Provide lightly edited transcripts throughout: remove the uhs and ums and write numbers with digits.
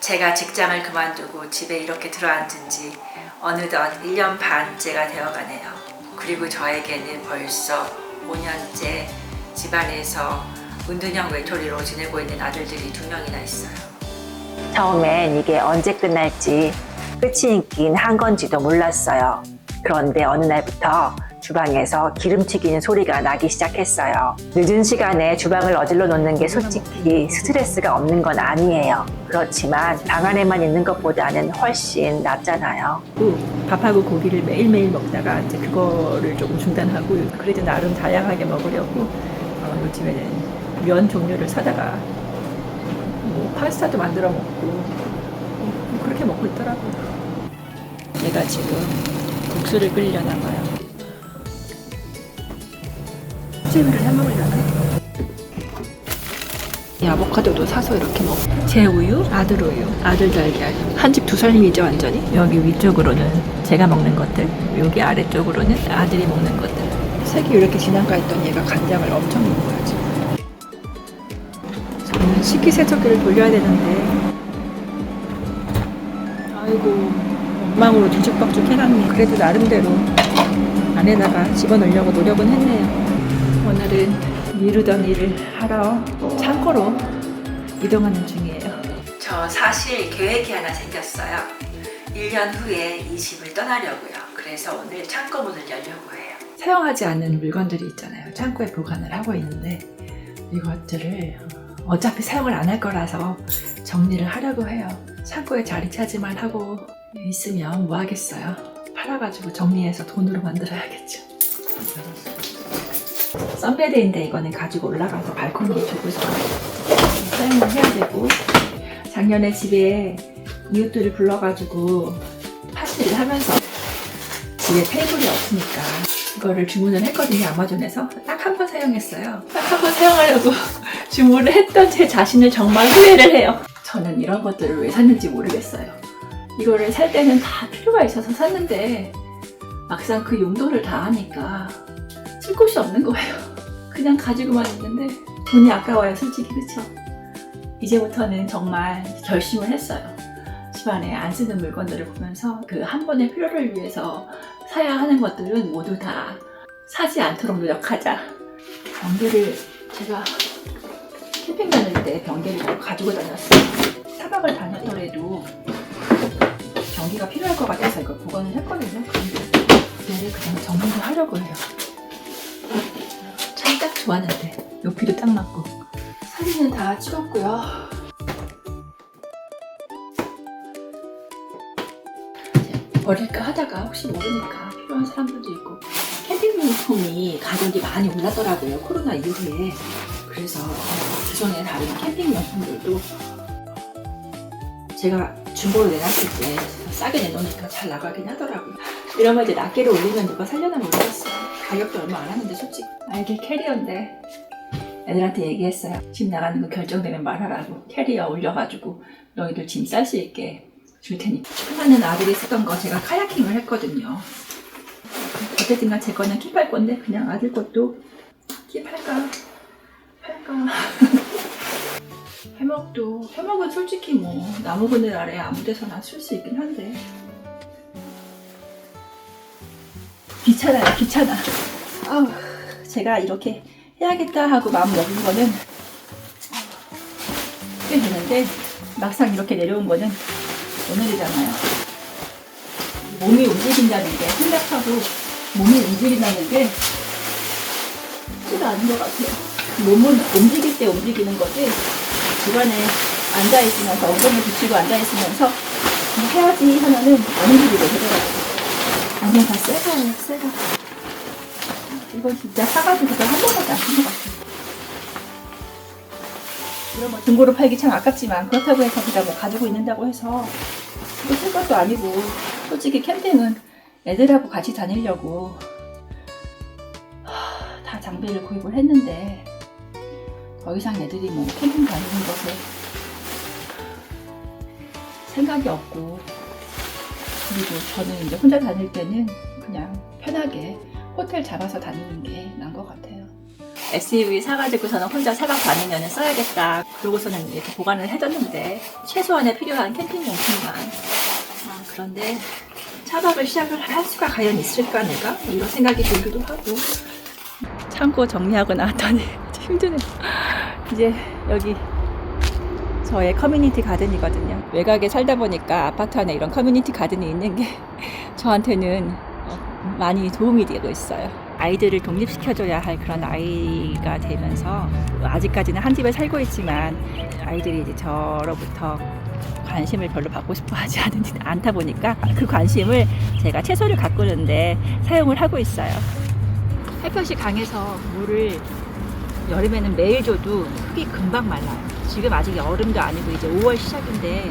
제가 직장을 그만두고 집에 이렇게 들어앉은 지 어느덧 1년 반째가 되어가네요. 그리고 저에게는 벌써 5년째 집안에서 은둔형 외톨이로 지내고 있는 아들들이 2명이나 있어요. 처음엔 이게 언제 끝날지 끝이 있긴 한 건지도 몰랐어요. 그런데 어느 날부터 주방에서 기름 튀기는 소리가 나기 시작했어요. 늦은 시간에 주방을 어질러 놓는 게 솔직히 스트레스가 없는 건 아니에요. 그렇지만 방 안에만 있는 것보다는 훨씬 낫잖아요. 밥하고 고기를 매일매일 먹다가 이제 그거를 조금 중단하고 그래도 나름 다양하게 먹으려고 요즘에는 면 종류를 사다가 뭐 파스타도 만들어 먹고 그렇게 먹고 있더라고요. 얘가 지금 국수를 끓이려나 봐요. 수제비를 해 먹으려나? 이 아보카도도 사서 이렇게 먹고 제 우유, 아들 우유, 아들 달걀 한 집 두 살이죠 완전히. 여기 위쪽으로는 제가 먹는 것들, 여기 아래쪽으로는 아들이 먹는 것들. 색이 이렇게 진한가 했더니 얘가 간장을 엄청 먹어요 지금. 저는 식기세척기를 돌려야 되는데 아이고 엉망으로 뒤죽박죽 해놨네. 그래도 나름대로 안에다가 집어넣으려고 노력은 했네요. 오늘은 미루던 일을 하러 창고로 이동하는 중이에요. 저 사실 계획이 하나 생겼어요. 1년 후에 이 집을 떠나려고요. 그래서 오늘 창고 문을 열려고 해요. 사용하지 않는 물건들이 있잖아요. 창고에 보관을 하고 있는데 이것들을 어차피 사용을 안 할 거라서 정리를 하려고 해요. 창고에 자리 차지만 하고 있으면 뭐 하겠어요. 팔아가지고 정리해서 돈으로 만들어야겠죠. 선베드인데 이거는 가지고 올라가서 발코니에 두고서 사용을 해야 되고, 작년에 집에 이웃들을 불러가지고 파티를 하면서 집에 테이블이 없으니까 이거를 주문을 했거든요. 아마존에서 딱 한 번 사용했어요. 딱 한 번 사용하려고 주문을 했던 제 자신을 정말 후회를 해요. 저는 이런 것들을 왜 샀는지 모르겠어요. 이거를 살 때는 다 필요가 있어서 샀는데 막상 그 용도를 다 하니까 쓸 곳이 없는 거예요. 그냥 가지고만 있는데 돈이 아까워요, 솔직히. 그쵸? 이제부터는 정말 결심을 했어요. 집안에 안 쓰는 물건들을 보면서 그 한 번의 필요를 위해서 사야 하는 것들은 모두 다 사지 않도록 노력하자. 변기를 제가 캠핑 다닐 때 변기를 가지고 다녔어요. 사박을 다녔더라도 변기가 필요할 것 같아서 이걸 보관을 했거든요. 그런데 얘를 그냥 정리를 하려고 해요. 참 딱 좋았는데 높이도 딱 맞고. 사진은 다 찍었고요. 버릴까 하다가 혹시 모르니까 필요한 사람들도 있고, 캠핑용품이 가격이 많이 올랐더라고요, 코로나 이후에. 그래서 기존에 다른 캠핑용품들도 제가 중고로 내놨을 때 싸게 내놓으니까 잘 나가긴 하더라고요. 이러면 이제 낱개를 올리면 누가 살려나 모르겠어요. 가격도 얼마 안 하는데 솔직히. 이게 캐리어인데 애들한테 얘기했어요. 집 나가는 거 결정되면 말하라고. 캐리어 올려가지고 너희들 짐 쌀 수 있게 줄 테니까. 하나는 아들이 쓰던 거 제가 카야킹을 했거든요. 어쨌든 제 거는 킵할 건데 그냥 아들 것도 킵할까 해먹은 솔직히 뭐 나무 그늘 아래 아무 데서나 쓸 수 있긴 한데 귀찮아. 아우, 제가 이렇게 해야겠다 하고 마음 먹은 거는 꽤 되는데 막상 이렇게 내려온 거는 오늘이잖아요. 몸이 움직인다는 게, 생각하고 몸이 움직인다는 게 쉽지가 않은 것 같아요. 몸은 움직일 때 움직이는 거지, 집안에 앉아있으면서 엉덩이 붙이고 앉아있으면서 뭐 해야지 하면은 안 움직이게 되더라고요. 아니면 다 새가. 이건 진짜 사가지고도 한 번밖에 안 쓴 것 같아요. 이런 거 중고로 팔기 참 아깝지만, 그렇다고 해서 그냥 뭐 가지고 있는다고 해서 이거 쓸 것도 아니고, 솔직히 캠핑은 애들하고 같이 다니려고 다 장비를 구입을 했는데 더 이상 애들이 뭐 캠핑 다니는 것에 생각이 없고, 그리고 저는 이제 혼자 다닐 때는 그냥 편하게 호텔 잡아서 다니는 게 나은 것 같아요. SUV 사가지고서는 혼자 4박 다니면 써야겠다. 그러고서는 이렇게 보관을 해뒀는데 최소한의 필요한 캠핑용품만. 그런데 차박을 시작을 할 수가 과연 있을까 내가? 이런 생각이 들기도 하고. 창고 정리하고 나왔더니 힘드네요. 이제 여기 저의 커뮤니티 가든이거든요. 외곽에 살다 보니까 아파트 안에 이런 커뮤니티 가든이 있는 게 저한테는 많이 도움이 되고 있어요. 아이들을 독립시켜줘야 할 그런 아이가 되면서 아직까지는 한 집에 살고 있지만 아이들이 이제 저로부터 관심을 별로 받고 싶어 하지 않다 보니까 그 관심을 제가 채소를 가꾸는데 사용을 하고 있어요. 햇볕이 강해서 물을 여름에는 매일 줘도 흙이 금방 말라요. 지금 아직 여름도 아니고 이제 5월 시작인데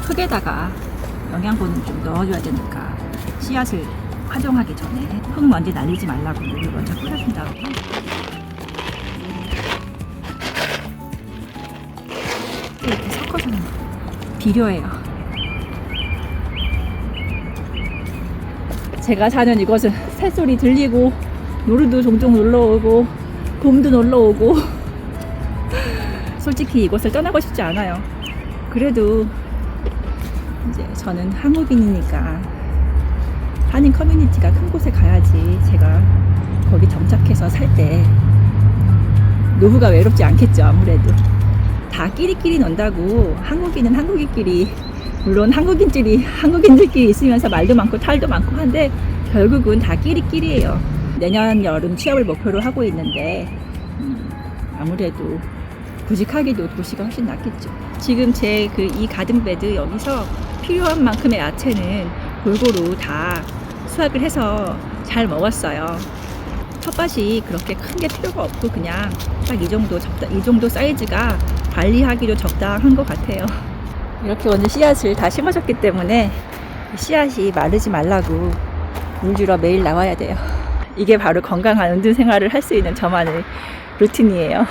흙에다가 영양분을 좀 넣어줘야 되니까 씨앗을 파종하기 전에 흙 먼지 날리지 말라고 물을 먼저 뿌려준 다음에 이렇게 섞어주는 비료예요. 제가 사는 이곳은 새소리 들리고 노루도 종종 놀러오고 곰도 놀러오고 솔직히 이곳을 떠나고 싶지 않아요. 그래도 이제 저는 한국인이니까 한인 커뮤니티가 큰 곳에 가야지 제가 거기 정착해서 살 때 노후가 외롭지 않겠죠. 아무래도 다 끼리끼리 논다고 한국인은 한국인끼리 물론 한국인들끼리 있으면서 말도 많고 탈도 많고 한데 결국은 다 끼리끼리예요. 내년 여름 취업을 목표로 하고 있는데 아무래도 구직하기도 도시가 훨씬 낫겠죠. 지금 제 이 가든베드 여기서 필요한 만큼의 야채는 골고루 다 수확을 해서 잘 먹었어요. 텃밭이 그렇게 큰 게 필요가 없고 그냥 딱 이 정도 사이즈가 관리하기도 적당한 것 같아요. 이렇게 오늘 씨앗을 다 심어줬기 때문에 씨앗이 마르지 말라고 물 주러 매일 나와야 돼요. 이게 바로 건강한 은둔 생활을 할 수 있는 저만의 루틴이에요.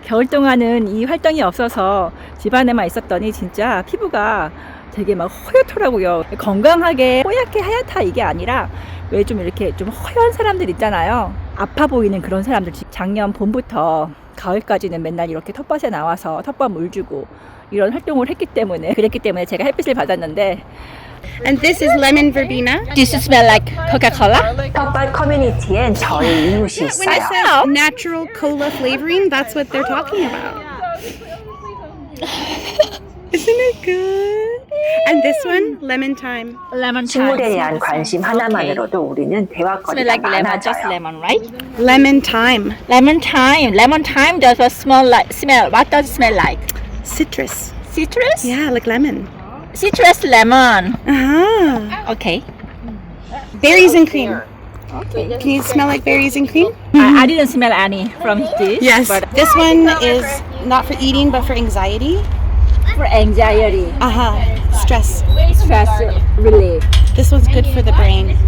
겨울 동안은 이 활동이 없어서 집안에만 있었더니 진짜 피부가 되게 막 허옇더라고요. 건강하게 뽀얗게 하얗다 이게 아니라 왜 좀 이렇게 좀 허연 사람들 있잖아요. 아파 보이는 그런 사람들. 작년 봄부터 가을까지는 맨날 이렇게 텃밭에 나와서 텃밭 물 주고 이런 활동을 그랬기 때문에 제가 햇빛을 받았는데. And this is lemon verbena. Does it smell like Coca-Cola? 텃밭 커뮤니티엔 저희 이웃이 When it 있어요. says natural cola flavoring, that's what they're talking about. Isn't it good? And this one, lemon thyme. Lemon 식물에 대한 관심 하나만으로도 우리는 Smell 대화거리가 like lemon, just 많아져요. lemon, right? Lemon thyme. Lemon thyme does what smell? What does it smell like? Citrus. Citrus? Yeah, like lemon. Citrus lemon. Uh-huh. Okay. Berries and cream. Okay. Can you smell like berries and cream? I didn't smell any from this. Yes. But This one is not for eating, but for anxiety. for anxiety, Stress. stress relief. This one's good for the brain.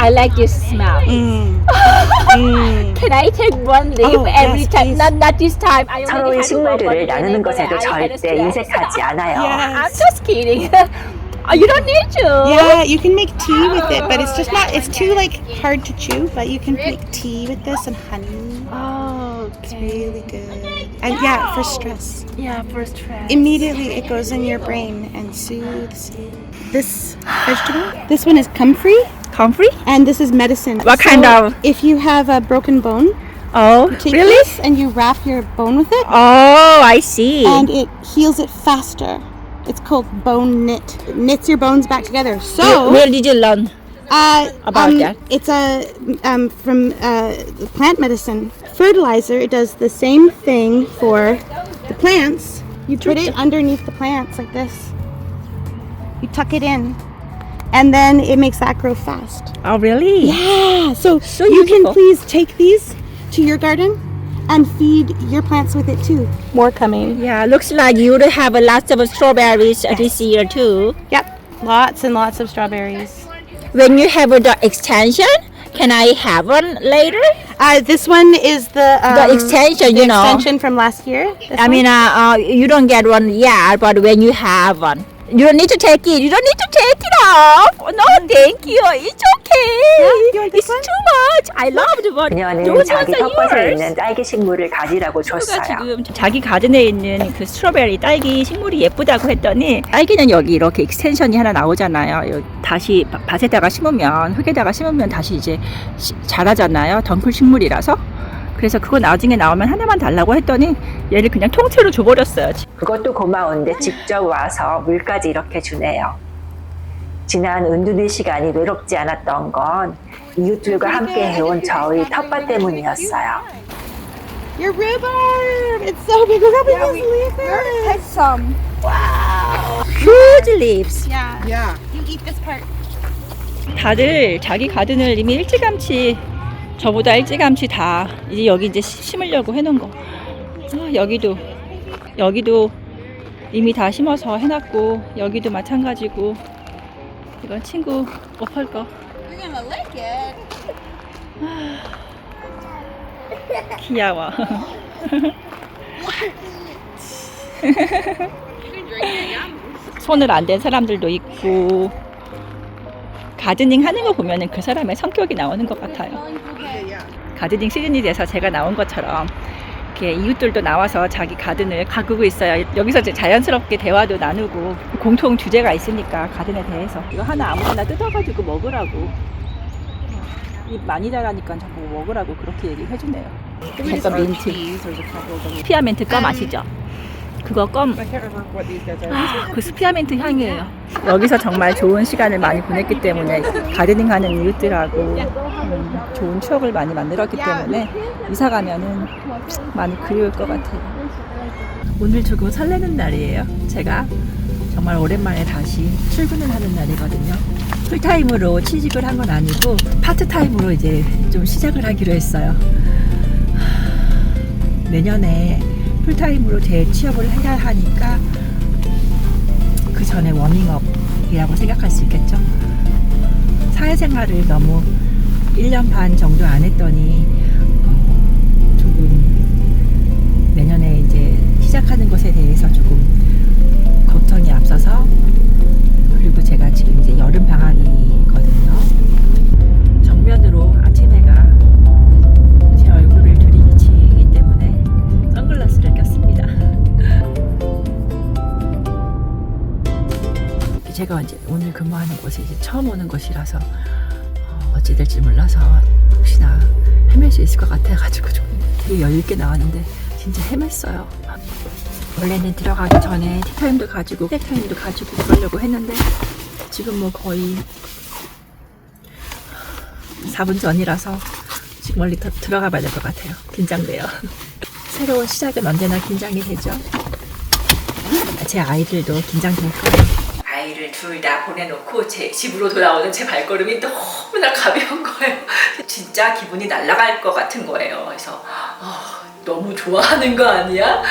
I like this smell. Can I take one leaf Oh, every yes, time? please. Not this time. I 서로의 already had one, but 식물들을 나누는 anyway, 것에도 I had a 절대 stress. 인색하지 않아요. I'm just kidding. You don't need to. Yeah, you can make tea with it, but it's just not. It's too like hard to chew. But you can make tea with this and honey. Oh, It's really good. And yeah, for stress. yeah, for stress. Immediately it goes in your brain and soothes you. This vegetable, this one is comfrey, Comfrey? and this is medicine. What kind of- If you have a broken bone, Oh, take really? this and you wrap your bone with it, Oh, I see. and it heals it faster. It's called bone knit. It knits your bones back together. So, Where did you learn? About that? It's from plant medicine. Fertilizer, it does the same thing for the plants. You put it underneath the plants like this. You tuck it in, and then it makes that grow fast. Oh, really? Yeah, so So you can useful. please take these to your garden and feed your plants with it too. More coming. Yeah, looks like you would have a lot of strawberries this year too. Yep, lots and lots of strawberries. When you have the extension, can I have one later? This one is the extension, the you know. extension from last year. This I one. mean, you don't get one yet, but when you have one. You don't need to take it. You don't need to take it off. No, thank you. It's okay. It's too much. I love the one. 그녀는 Those 자기 ones are 텃밭에 yours. 있는 딸기 식물을 가지라고 친구가 줬어요. 지금 자기 가든에 있는 그 스트로베리 딸기 식물이 예쁘다고 했더니 딸기는 여기 이렇게 익스텐션이 하나 나오잖아요. 여기 다시 밭에다가 심으면 흙에다가 심으면 다시 이제 자라잖아요. 덩쿨 식물이라서. 그래서 그거 나중에 나오면 하나만 달라고 했더니 얘를 그냥 통째로 줘버렸어요. 그것도 고마운데 직접 와서 물까지 이렇게 주네요. 지난 은둔의 시간이 외롭지 않았던 건 이웃들과 함께 해온 저희 텃밭 때문이었어요. Your rhubarb! It's so big. Look how big this leaf is. Take some. Huge leaves. Yeah. Yeah. You eat this part. 다들 자기 가든을 이미 일찌감치 저보다 일찌감치 다 이제 여기 이제 심으려고 해놓은 거. 여기도 이미 다 심어서 해놨고 여기도 마찬가지고 이건 친구 오팔 거. You're gonna lick it. 귀여워. 손을 안 댄 사람들도 있고 가드닝 하는 거 보면은 그 사람의 성격이 나오는 것 같아요. 가드닝 시즌이 돼서 제가 나온 것처럼 이렇게 이웃들도 나와서 자기 가든을 가꾸고 있어요. 여기서 이제 자연스럽게 대화도 나누고 공통 주제가 있으니까 가든에 대해서 이거 하나 아무거나 뜯어가지고 먹으라고 잎 많이 자라니까 자꾸 먹으라고 그렇게 얘기를 해주네요. 약간 민트 스피아멘트 껌 아시죠? 그거 껌. 그 스피아멘트 향이에요. 여기서 정말 좋은 시간을 많이 보냈기 때문에 가드닝 하는 이웃들하고 좋은 추억을 많이 만들었기 때문에 이사 가면은 많이 그리울 것 같아요. 오늘 조금 설레는 날이에요. 제가 정말 오랜만에 다시 출근을 하는 날이거든요. 풀타임으로 취직을 한 건 아니고 파트타임으로 이제 좀 시작을 하기로 했어요. 내년에 풀타임으로 재취업을 해야 하니까 그 전에 워밍업이라고 생각할 수 있겠죠. 사회생활을 너무 1년 반 정도 안 했더니 조금 내년에 이제 시작하는 것에 대해서 조금 걱정이 앞서서 그리고 제가 지금 이제 여름 방학이거든요. 정면으로 아침 해가 제 얼굴을 들이비치기 때문에 선글라스를 꼈습니다. 제가 이제 오늘 근무하는 곳이 이제 처음 오는 곳이라서 어찌 될지 몰라서 혹시나 헤맬 수 있을 것 같아가지고 좀 되게 여유있게 나왔는데 진짜 헤맸어요. 원래는 들어가기 전에 티타임도 가지고 백타임도 가지고 그러려고 했는데 지금 뭐 거의 4분 전이라서 지금 멀리 더 들어가 봐야 될 것 같아요. 긴장돼요. 새로운 시작은 언제나 긴장이 되죠. 제 아이들도 긴장될 거예요. 아이를 둘 다 보내놓고 제 집으로 돌아오는 제 발걸음이 너무나 가벼운 거예요. 진짜 기분이 날아갈 것 같은 거예요. 그래서 너무 좋아하는 거 아니야?